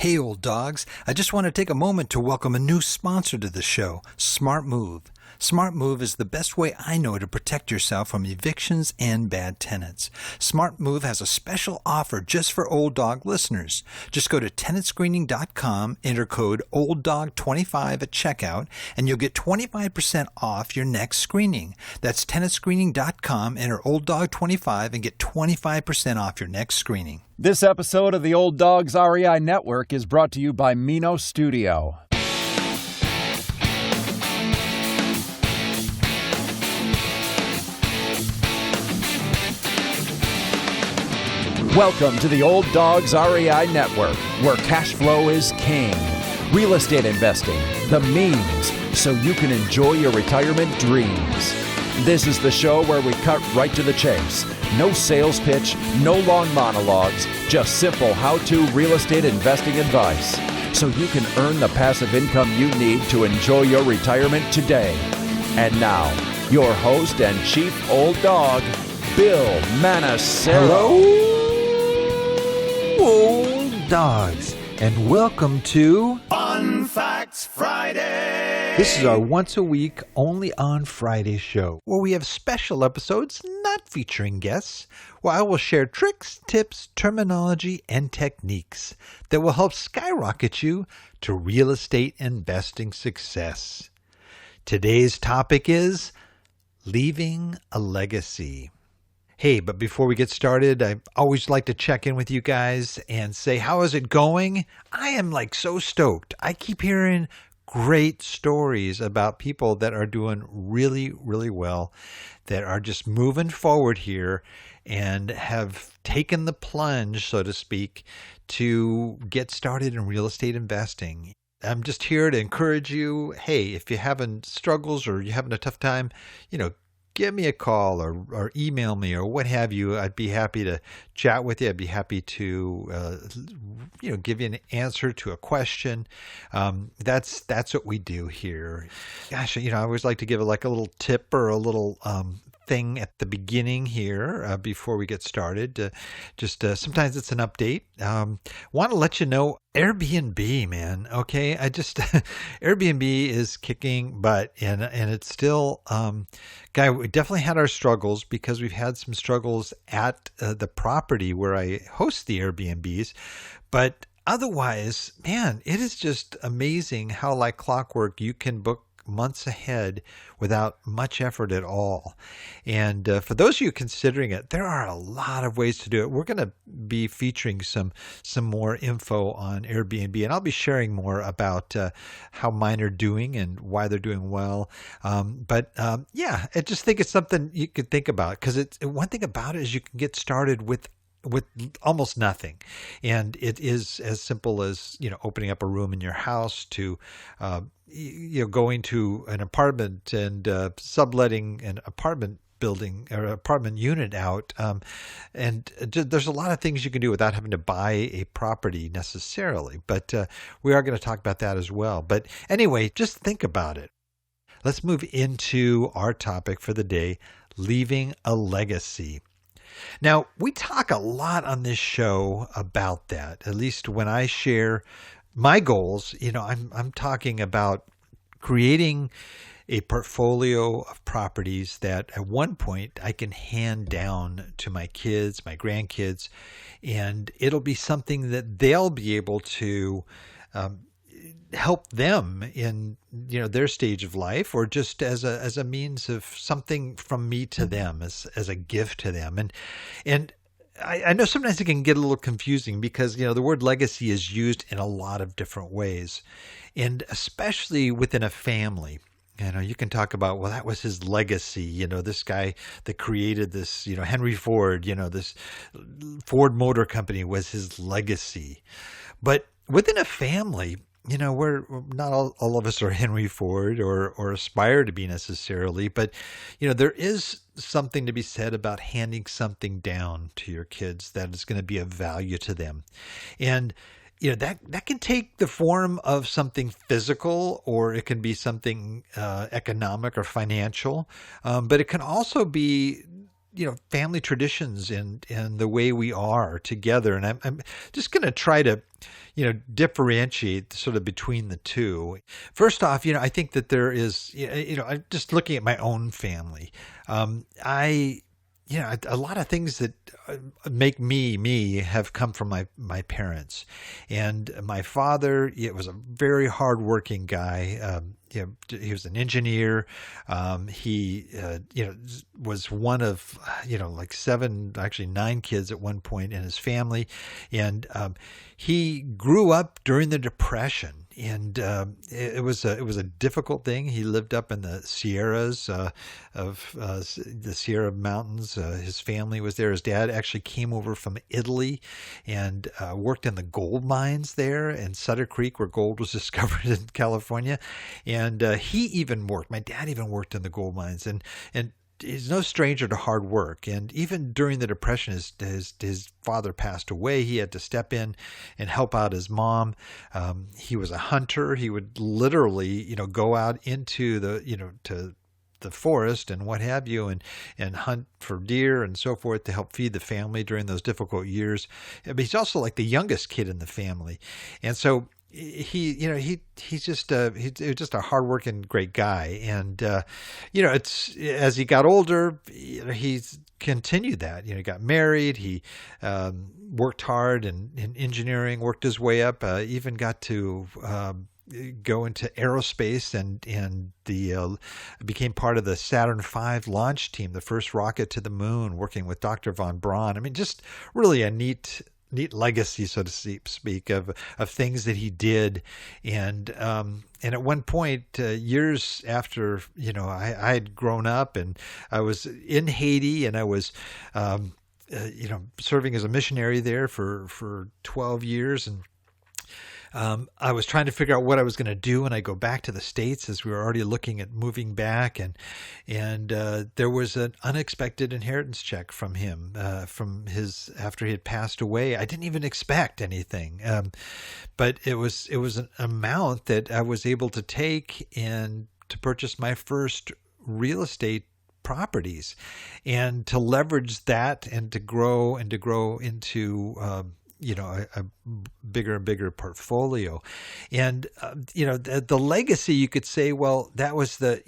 Hey, old dogs. I just want to take a moment to welcome a new sponsor to the show, Smart Move. Smart Move is the best way I know to protect yourself from evictions and bad tenants. Smart Move has a special offer just for old dog listeners. Just go to tenantscreening.com, enter code OLDDOG25 at checkout, and you'll get 25% off your next screening. That's tenantscreening.com, enter OLDDOG25, and get 25% off your next screening. This episode of the Old Dogs REI Network is brought to you by Mino Studio. Welcome to the Old Dogs REI Network, where cash flow is king. Real estate investing, the means, so you can enjoy your retirement dreams. This is the show where we cut right to the chase. No sales pitch, no long monologues, just simple how-to real estate investing advice, so you can earn the passive income you need to enjoy your retirement today. And now, your host and chief old dog, Bill Manassero. Hello, old dogs, and welcome to Fun Facts Friday. This is our once-a-week, only on Friday show, where we have special episodes not featuring guests, where I will share tricks, tips, terminology, and techniques that will help skyrocket you to real estate investing success. Today's topic is leaving a legacy. Hey, but before we get started, I always like to check in with you guys and say, how is it going? I am so stoked. I keep hearing great stories about people that are doing really, really well, that are just moving forward here and have taken the plunge, so to speak, to get started in real estate investing. I'm just here to encourage you. Hey, if you're having struggles or you're having a tough time, give me a call or email me or what have you. I'd be happy to chat with you. I'd be happy to, give you an answer to a question. That's what we do here. Gosh, I always like to give a little tip or a little thing at the beginning here before we get started. Sometimes it's an update. Want to let you know, Airbnb, man. Okay, Airbnb is kicking butt, and it's still, we definitely had our struggles because we've had some struggles at the property where I host the Airbnbs, but otherwise, man, it is just amazing how like clockwork you can book months ahead without much effort at all. And for those of you considering it, there are a lot of ways to do it. We're going to be featuring some more info on Airbnb, and I'll be sharing more about how mine are doing and why they're doing well. I just think it's something you could think about, because one thing about it is you can get started with almost nothing. And it is as simple as, opening up a room in your house to, going to an apartment and subletting an apartment building or apartment unit out. There's a lot of things you can do without having to buy a property necessarily. But we are going to talk about that as well. But anyway, just think about it. Let's move into our topic for the day, leaving a legacy. Now, we talk a lot on this show about that. At least when I share my goals, I'm talking about creating a portfolio of properties that at one point I can hand down to my kids, my grandkids, and it'll be something that they'll be able to help them in their stage of life, or just as a means of something from me to them, as a gift to them. And I know sometimes it can get a little confusing because the word legacy is used in a lot of different ways, and especially within a family. You can talk about, well, that was his legacy. This guy that created this, Henry Ford, this Ford Motor Company was his legacy. But within a family, we're not all of us are Henry Ford or aspire to be necessarily, but there is something to be said about handing something down to your kids that is going to be of value to them. And that can take the form of something physical, or it can be something economic or financial, but it can also be family traditions and the way we are together. And I'm just going to try to, differentiate sort of between the two. First off, I think that there is, I'm just looking at my own family. A lot of things that make me have come from my parents. And my father, it was a very hardworking guy. He was an engineer. He, was one of, like 7, actually 9 kids at one point in his family. And he grew up during the Depression. And it was a difficult thing. He lived up in the Sierras of the Sierra Mountains. His family was there. His dad actually came over from Italy and worked in the gold mines there in Sutter Creek, where gold was discovered in California. And my dad even worked in the gold mines. And he's no stranger to hard work. And even during the Depression, his father passed away. He had to step in and help out his mom. He was a hunter. He would literally, go out into to the forest and what have you, and hunt for deer and so forth to help feed the family during those difficult years. But he's also like the youngest kid in the family. And so he's just a hardworking, great guy. And, it's, as he got older, he's continued that, he got married, he, worked hard in engineering, worked his way up, even got to, go into aerospace and became part of the Saturn V launch team, the first rocket to the moon, working with Dr. von Braun. I mean, just really a neat legacy, so to speak, of things that he did. And at one point, years after, I had grown up and I was in Haiti, and I was, serving as a missionary there for 12 years. And I was trying to figure out what I was going to do when I go back to the States, as we were already looking at moving back, and there was an unexpected inheritance check from him after he had passed away. I didn't even expect anything, but it was an amount that I was able to take and to purchase my first real estate properties, and to leverage that and to grow into a bigger and bigger portfolio. And, the legacy, you could say, well, that was the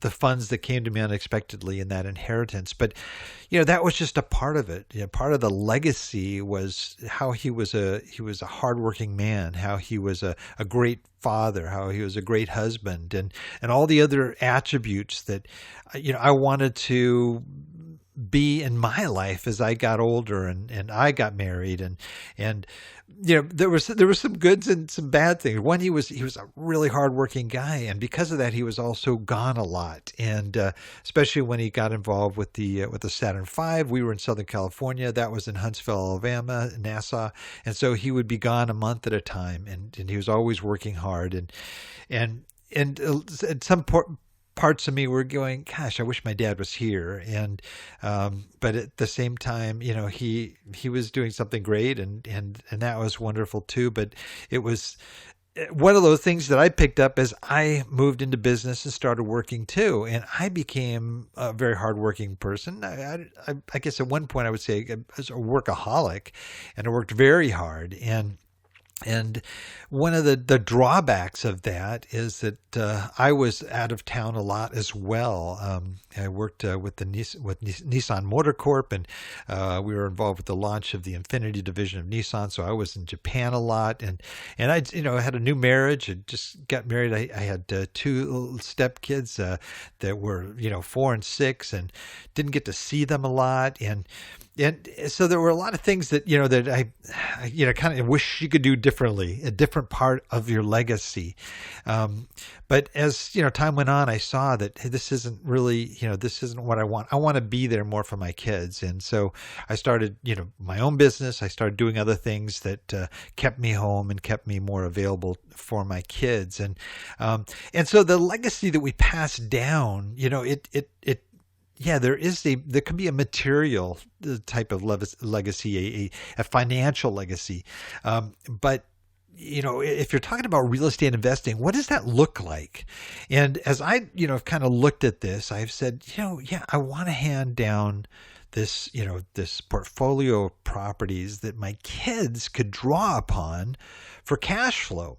funds that came to me unexpectedly in that inheritance. But, that was just a part of it. Part of the legacy was how he was a hardworking man, how he was a great father, how he was a great husband, and all the other attributes that, I wanted to be in my life as I got older and I got married, and there was some goods and some bad things. One, he was a really hardworking guy, and because of that, he was also gone a lot. And especially when he got involved with the Saturn V, we were in Southern California. That was in Huntsville, Alabama, Nassau, and so he would be gone a month at a time, and he was always working hard, and at some parts of me were going, gosh, I wish my dad was here. And but at the same time, he was doing something great, and that was wonderful too. But it was one of those things that I picked up as I moved into business and started working too, and I became a very hardworking person. I guess at one point I would say I was a workaholic, and I worked very hard. And one of the drawbacks of that is that I was out of town a lot as well. I worked with Nissan Motor Corp, and we were involved with the launch of the Infinity division of Nissan. So I was in Japan a lot, and I had a new marriage. I just got married. I had 2 little step kids that were 4 and 6, and didn't get to see them a lot. And so there were a lot of things that, that I kind of wish you could do differently, a different part of your legacy. But as, time went on, I saw that, hey, this isn't really, this isn't what I want. I want to be there more for my kids. And so I started, my own business. I started doing other things that kept me home and kept me more available for my kids. And so the legacy that we pass down, there can be a material type of legacy, a financial legacy. But if you're talking about real estate investing, what does that look like? And as I, kind of looked at this, I've said, yeah, I want to hand down this, this portfolio of properties that my kids could draw upon for cash flow.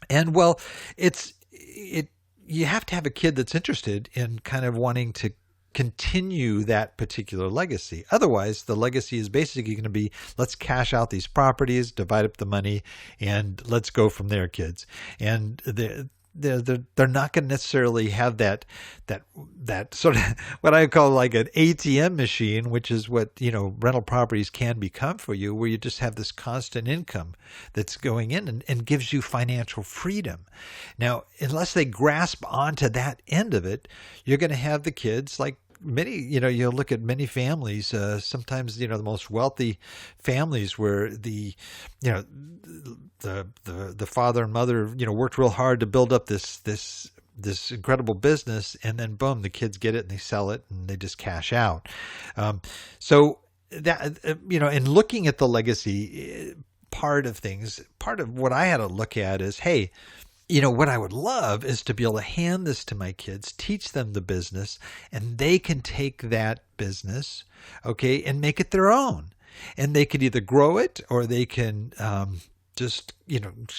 And well, you have to have a kid that's interested in kind of wanting to continue that particular legacy. Otherwise, the legacy is basically going to be, let's cash out these properties, divide up the money, and let's go from there, kids. And they're not going to necessarily have that sort of what I call like an ATM machine, which is what rental properties can become for you, where you just have this constant income that's going in and gives you financial freedom. Now, unless they grasp onto that end of it, you're going to have the kids like many, you look at many families, sometimes, the most wealthy families where the father and mother, worked real hard to build up this incredible business, and then boom, the kids get it and they sell it and they just cash out. So that, in looking at the legacy part of things, part of what I had to look at is, hey, what I would love is to be able to hand this to my kids, teach them the business, and they can take that business, okay, and make it their own. And they could either grow it or they can just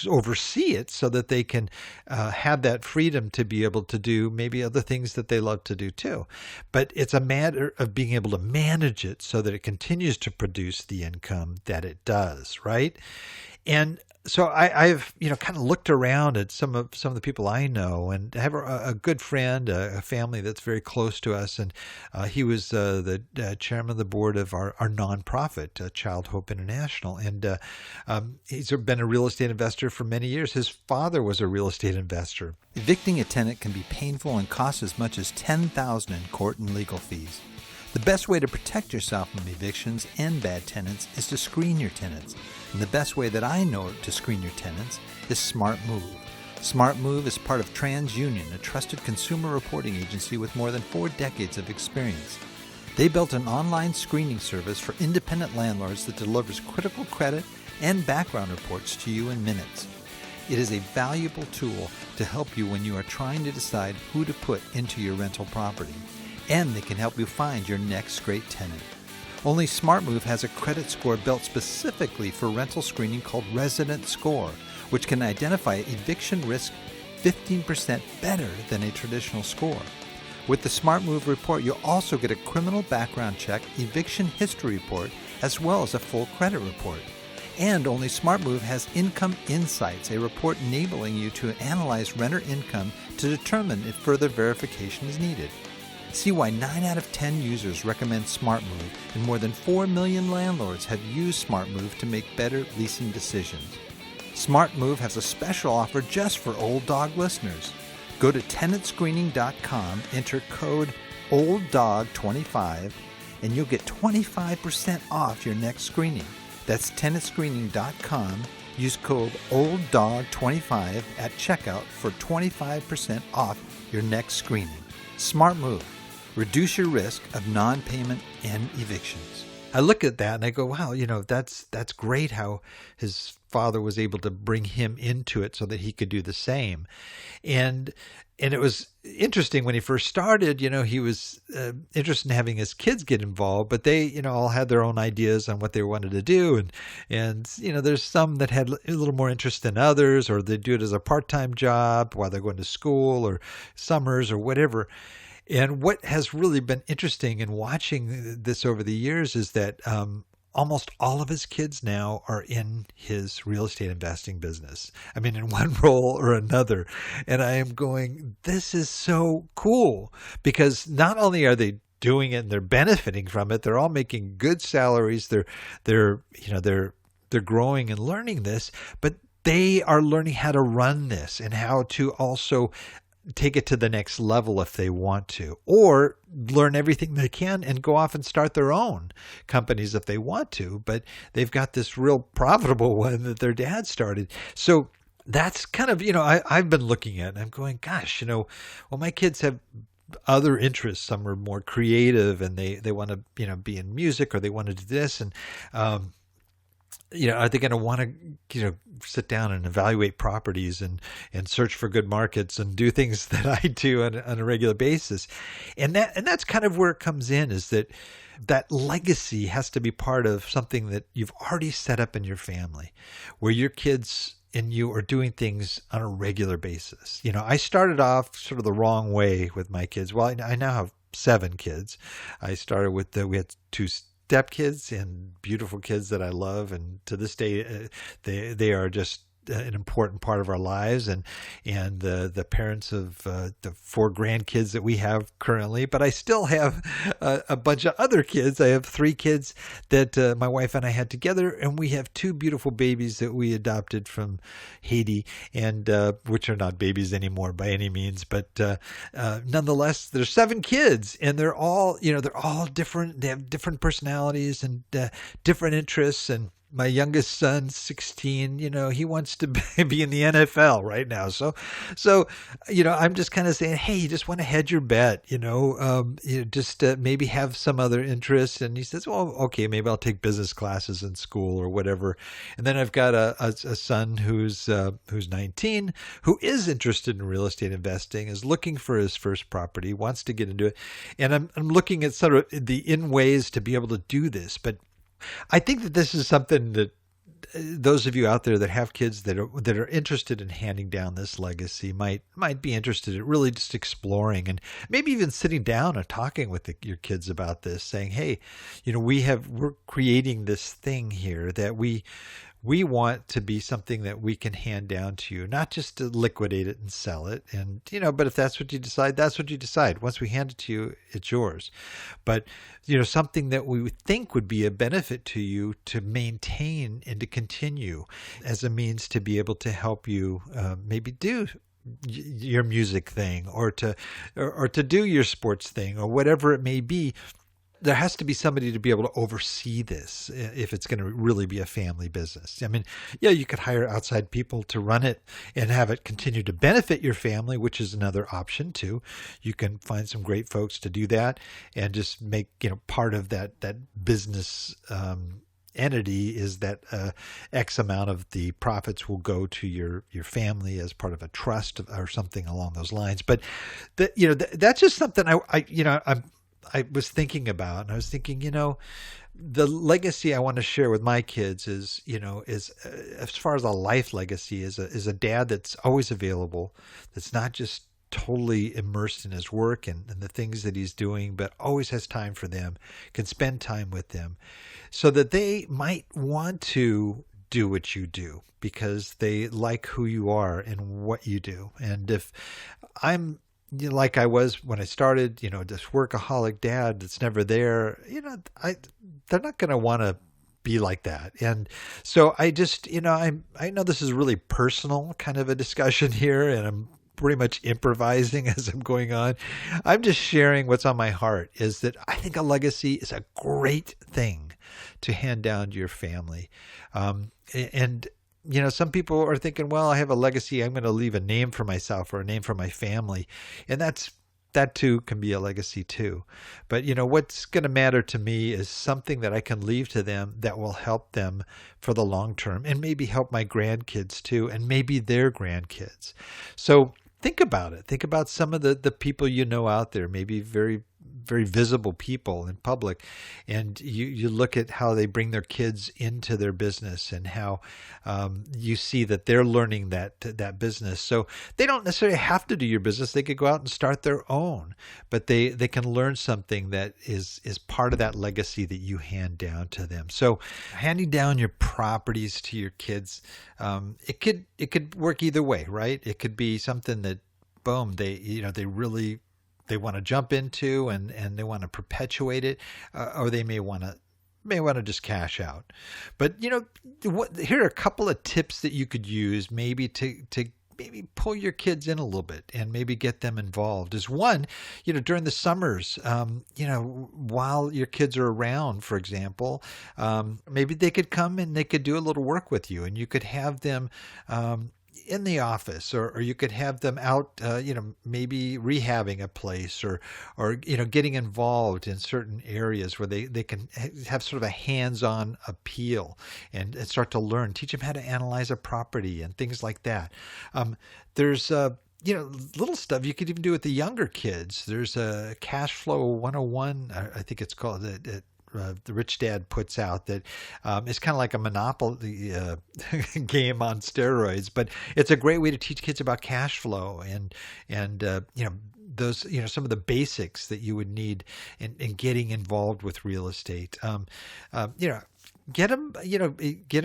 oversee it so that they can have that freedom to be able to do maybe other things that they love to do too. But it's a matter of being able to manage it so that it continues to produce the income that it does, right? And so I've kind of looked around at some of the people I know, and I have a good friend, a family that's very close to us, and he was the chairman of the board of our nonprofit, Child Hope International, and he's been a real estate investor for many years. His father was a real estate investor. Evicting a tenant can be painful and cost as much as $10,000 in court and legal fees. The best way to protect yourself from evictions and bad tenants is to screen your tenants. And the best way that I know to screen your tenants is SmartMove. SmartMove is part of TransUnion, a trusted consumer reporting agency with more than 4 decades of experience. They built an online screening service for independent landlords that delivers critical credit and background reports to you in minutes. It is a valuable tool to help you when you are trying to decide who to put into your rental property. And they can help you find your next great tenant. Only SmartMove has a credit score built specifically for rental screening called Resident Score, which can identify eviction risk 15% better than a traditional score. With the SmartMove report, you'll also get a criminal background check, eviction history report, as well as a full credit report. And only SmartMove has Income Insights, a report enabling you to analyze renter income to determine if further verification is needed. See why 9 out of 10 users recommend SmartMove, and more than 4 million landlords have used SmartMove to make better leasing decisions. SmartMove has a special offer just for Old Dog listeners. Go to tenantscreening.com, enter code OLDDOG25, and you'll get 25% off your next screening. That's tenantscreening.com. Use code OLDDOG25 at checkout for 25% off your next screening. SmartMove. Reduce your risk of non-payment and evictions. I look at that and I go, wow, that's great how his father was able to bring him into it so that he could do the same. And it was interesting when he first started, he was interested in having his kids get involved, but they, all had their own ideas on what they wanted to do. And there's some that had a little more interest than others, or they do it as a part-time job while they're going to school or summers or whatever. And what has really been interesting in watching this over the years is that almost all of his kids now are in his real estate investing business. I mean, in one role or another. And I am going, this is so cool, because not only are they doing it and they're benefiting from it, they're all making good salaries. They're growing and learning this, but they are learning how to run this and how to also take it to the next level if they want to, or learn everything they can and go off and start their own companies if they want to. But they've got this real profitable one that their dad started. So that's kind of, I've been looking at it and I'm going, gosh, well, my kids have other interests. Some are more creative and they want to, be in music, or they want to do this. And are they going to want to, sit down and evaluate properties and search for good markets and do things that I do on a regular basis? And that's kind of where it comes in, is that legacy has to be part of something that you've already set up in your family, where your kids and you are doing things on a regular basis. I started off sort of the wrong way with my kids. Well, I now have 7 kids. I started with we had 2 stepkids and beautiful kids that I love, and to this day, they are just an important part of our lives, and the parents of the 4 grandkids that we have currently. But I still have a bunch of other kids. I have 3 kids that my wife and I had together, and we have 2 beautiful babies that we adopted from Haiti, and which are not babies anymore by any means, but nonetheless, there's 7 kids, and they're all different. They have different personalities and different interests. And my youngest son, 16, he wants to be in the NFL right now. So, I'm just kind of saying, hey, you just want to hedge your bet, just maybe have some other interests. And he says, well, okay, maybe I'll take business classes in school or whatever. And then I've got a son who's 19, who is interested in real estate investing, is looking for his first property, wants to get into it. And I'm looking at sort of the ways to be able to do this. But I think that this is something that those of you out there that have kids that are interested in handing down this legacy might be interested in really just exploring, and maybe even sitting down and talking with your kids about this, saying, hey, we're creating this thing here that we want to be something that we can hand down to you, not just to liquidate it and sell it. And, but if that's what you decide, that's what you decide. Once we hand it to you, it's yours. But, something that we would think would be a benefit to you to maintain and to continue as a means to be able to help you maybe do your music thing, or to do your sports thing, or whatever it may be. There has to be somebody to be able to oversee this if it's going to really be a family business. I mean, yeah, you could hire outside people to run it and have it continue to benefit your family, which is another option too. You can find some great folks to do that and just make, part of that business entity is that X amount of the profits will go to your family as part of a trust or something along those lines. But that's just something I was thinking about, and I was thinking, the legacy I want to share with my kids is as far as a life legacy, is a dad that's always available, that's not just totally immersed in his work and the things that he's doing, but always has time for them, can spend time with them, so that they might want to do what you do because they like who you are and what you do. And if I'm like I was when I started, this workaholic dad that's never there, they're not going to want to be like that. And so I just, I know this is a really personal kind of a discussion here, and I'm pretty much improvising as I'm going on. I'm just sharing what's on my heart, is that I think a legacy is a great thing to hand down to your family. And some people are thinking, well, I have a legacy, I'm going to leave a name for myself or a name for my family. And that too can be a legacy too. But what's going to matter to me is something that I can leave to them that will help them for the long term, and maybe help my grandkids too, and maybe their grandkids. So think about it. Think about some of the people out there, maybe very, very visible people in public, and you look at how they bring their kids into their business, and how you see that they're learning that business. So they don't necessarily have to do your business. They could go out and start their own, but they can learn something that is part of that legacy that you hand down to them. So handing down your properties to your kids, it could work either way, right? It could be something that, boom, they want to jump into and they want to perpetuate it, or they may want to just cash out. But here are a couple of tips that you could use maybe to maybe pull your kids in a little bit and maybe get them involved. Is one, during the summers, while your kids are around, for example, maybe they could come and they could do a little work with you, and you could have them in the office, or you could have them out, maybe rehabbing a place, or getting involved in certain areas where they can have sort of a hands-on appeal and start to learn, teach them how to analyze a property and things like that. There's little stuff you could even do with the younger kids. There's a Cash Flow 101, I think it's called, that the Rich Dad puts out, that is kind of like a Monopoly game on steroids, but it's a great way to teach kids about cash flow and those, some of the basics that you would need in getting involved with real estate. Get them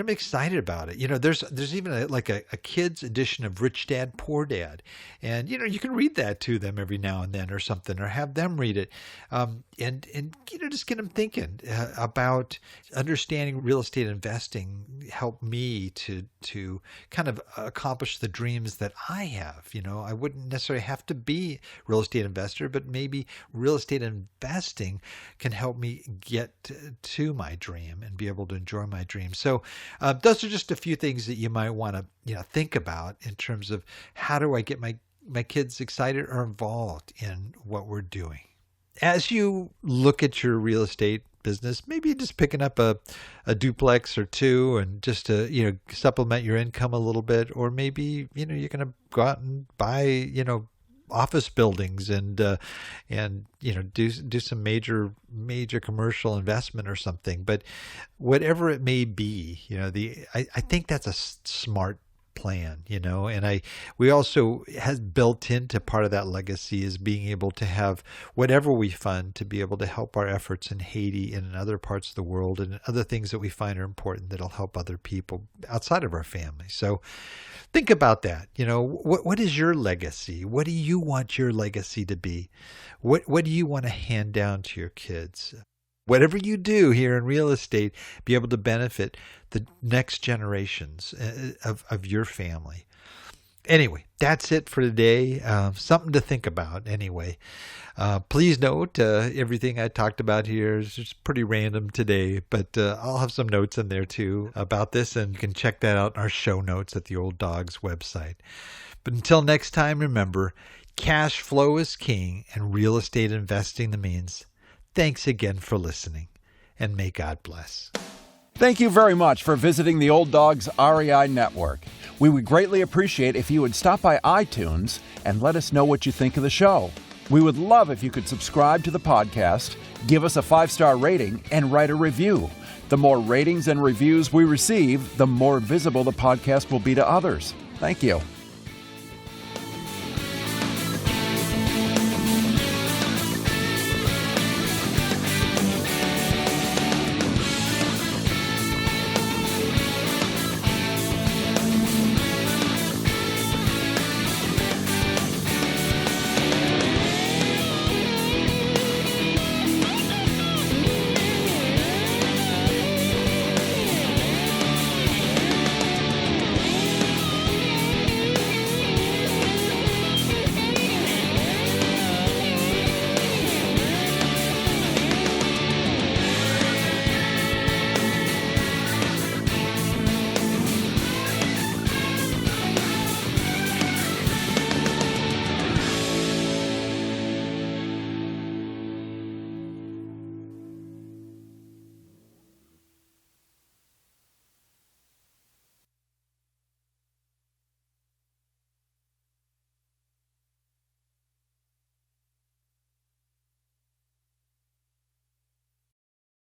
excited about it. There's even a kid's edition of Rich Dad, Poor Dad. And, you can read that to them every now and then or something, or have them read it. And just get them thinking about understanding real estate investing. Help me to kind of accomplish the dreams that I have. I wouldn't necessarily have to be a real estate investor, but maybe real estate investing can help me get to my dream and be able to enjoy my dream. So those are just a few things that you might want to think about in terms of how do I get my kids excited or involved in what we're doing. As you look at your real estate business, maybe just picking up a duplex or two and just to supplement your income a little bit, or maybe you're going to go out and buy office buildings and do some major commercial investment or something. But whatever it may be, I think that's a smart plan, and we also has built into part of that legacy is being able to have whatever we fund to be able to help our efforts in Haiti and in other parts of the world and other things that we find are important that'll help other people outside of our family. So think about that. What is your legacy? What do you want your legacy to be? What do you want to hand down to your kids? Whatever you do here in real estate, be able to benefit the next generations of your family. Anyway, that's it for today. Something to think about anyway. Please note everything I talked about here is just pretty random today, but I'll have some notes in there too about this, and you can check that out in our show notes at the Old Dogs website. But until next time, remember, cash flow is king and real estate investing the means. Thanks again for listening, and may God bless. Thank you very much for visiting the Old Dogs REI Network. We would greatly appreciate if you would stop by iTunes and let us know what you think of the show. We would love if you could subscribe to the podcast, give us a 5-star rating, and write a review. The more ratings and reviews we receive, the more visible the podcast will be to others. Thank you.